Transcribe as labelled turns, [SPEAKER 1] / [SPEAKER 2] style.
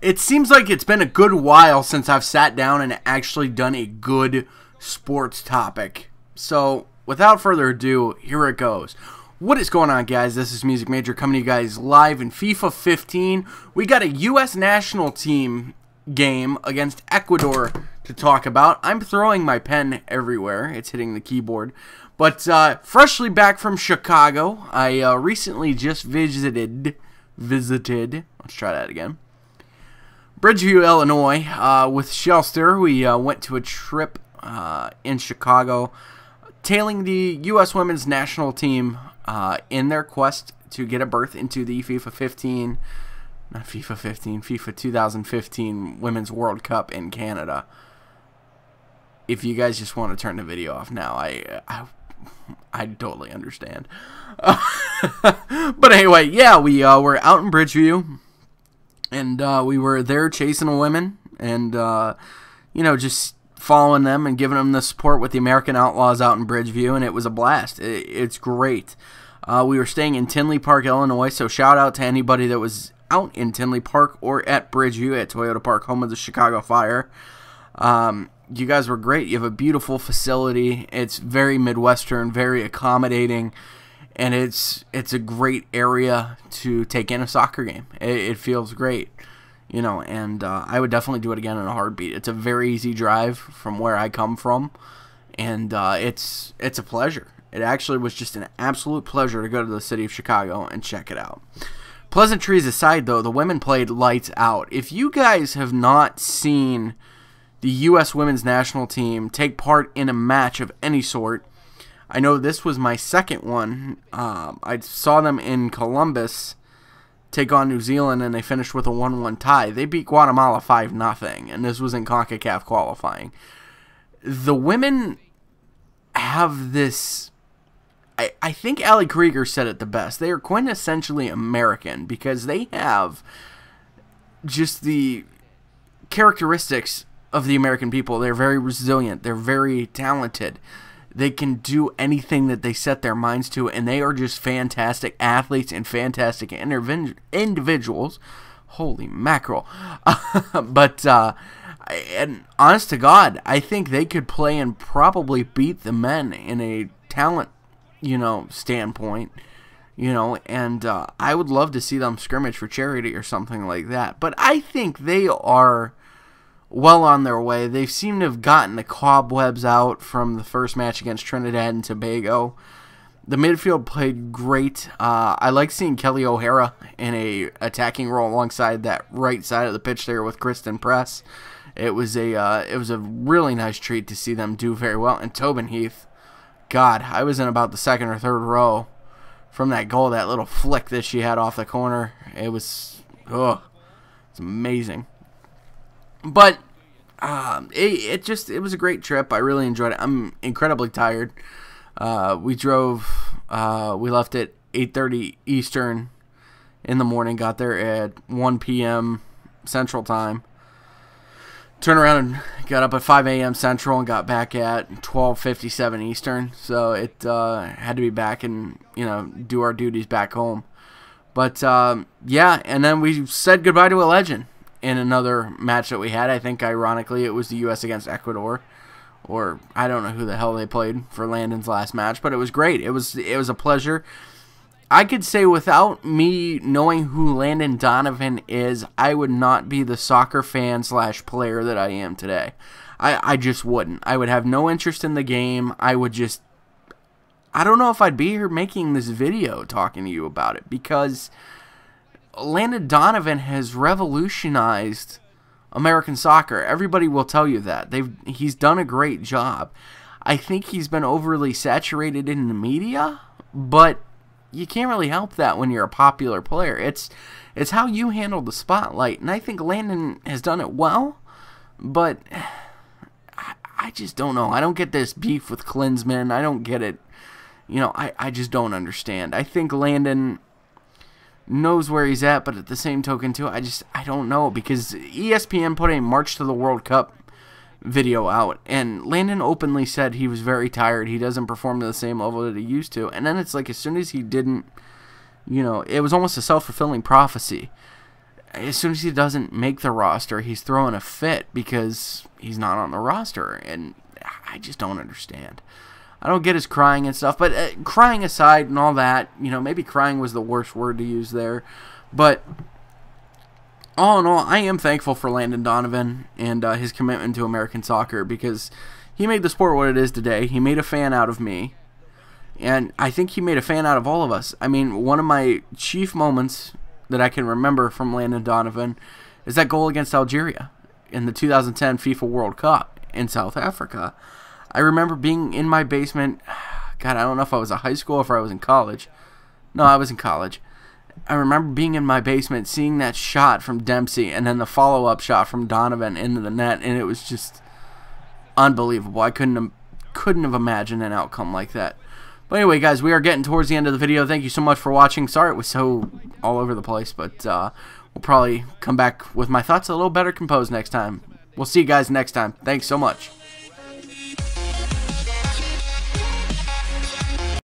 [SPEAKER 1] It seems like it's been a good while since I've sat down and actually done a good sports topic. So, without further ado, here it goes. What is going on, guys? This is Music Major coming to you guys live in FIFA 15. We got a U.S. national team game against Ecuador to talk about. I'm throwing my pen everywhere. It's hitting the keyboard. But freshly back from Chicago, I recently just visited. Let's try that again. Bridgeview, Illinois, with Shelster. We went to a trip in Chicago, tailing the U.S. women's national team in their quest to get a berth into the FIFA 2015 Women's World Cup in Canada. If you guys just want to turn the video off now, I totally understand. But anyway, yeah, we were out in Bridgeview. And we were there chasing the women and, you know, just following them and giving them the support with the American Outlaws out in Bridgeview, and it was a blast. It's great. We were staying in Tinley Park, Illinois, so shout out to anybody that was out in Tinley Park or at Bridgeview at Toyota Park, home of the Chicago Fire. You guys were great. You have a beautiful facility. It's very Midwestern, very accommodating. And it's a great area to take in a soccer game. It feels great, you know, and I would definitely do it again in a heartbeat. It's a very easy drive from where I come from, and it's a pleasure. It actually was just an absolute pleasure to go to the city of Chicago and check it out. Pleasantries aside, though, the women played lights out. If you guys have not seen the U.S. women's national team take part in a match of any sort, I know this was my second one. I saw them in Columbus take on New Zealand, and they finished with a 1-1 tie. They beat Guatemala 5-0, and this was in CONCACAF qualifying. The women have this... I think Ali Krieger said it the best. They are quintessentially American because they have just the characteristics of the American people. They're very resilient. They're very talented. They can do anything that they set their minds to, and they are just fantastic athletes and fantastic individuals. Holy mackerel. But, and honest to God, I think they could play and probably beat the men in a talent, you know, standpoint. You know, and I would love to see them scrimmage for charity or something like that. But I think they are well on their way. They seem to have gotten the cobwebs out from the first match against Trinidad and Tobago. The midfield played great. I like seeing Kelly O'Hara in a attacking role alongside that right side of the pitch there with Kristen Press. It was a really nice treat to see them do very well. And Tobin Heath, God, I was in about the second or third row from that goal, that little flick that she had off the corner. It was, it's amazing. But it was a great trip. I really enjoyed it. I'm incredibly tired. We left at 8:30 Eastern in the morning, got there at 1 p.m. Central Time. Turned around and got up at 5 a.m. Central and got back at 12:57 Eastern. So it had to be back and, you know, do our duties back home. But yeah, and then we said goodbye to a legend in another match that we had. I think, ironically, it was the U.S. against Ecuador. Or, I don't know who the hell they played for Landon's last match. But it was great. It was a pleasure. I could say without me knowing who Landon Donovan is, I would not be the soccer fan / player that I am today. I just wouldn't. I would have no interest in the game. I would just... I don't know if I'd be here making this video talking to you about it. Because Landon Donovan has revolutionized American soccer. Everybody will tell you that. He's done a great job. I think he's been overly saturated in the media, but you can't really help that when you're a popular player. It's how you handle the spotlight, and I think Landon has done it well, but I just don't know. I don't get this beef with Klinsmann. I don't get it. You know, I just don't understand. I think Landon knows where he's at, but at the same token, too, I don't know, because ESPN put a March to the World Cup video out, and Landon openly said he was very tired. He doesn't perform to the same level that he used to, and then it's like as soon as he didn't, you know, it was almost a self-fulfilling prophecy. as soon as he doesn't make the roster, he's throwing a fit because he's not on the roster, and I just don't understand. I don't get his crying and stuff, but crying aside and all that, maybe crying was the worst word to use there, but all in all, I am thankful for Landon Donovan and his commitment to American soccer, because he made the sport what it is today. He made a fan out of me, and I think he made a fan out of all of us. I mean, one of my chief moments that I can remember from Landon Donovan is that goal against Algeria in the 2010 FIFA World Cup in South Africa. I remember being in my basement. God, I don't know if I was in high school or if I was in college. No, I was in college. I remember being in my basement, seeing that shot from Dempsey, and then the follow-up shot from Donovan into the net, and it was just unbelievable. I couldn't have imagined an outcome like that. But anyway, guys, we are getting towards the end of the video. Thank you so much for watching. Sorry it was so all over the place, but we'll probably come back with my thoughts a little better composed next time. We'll see you guys next time. Thanks so much.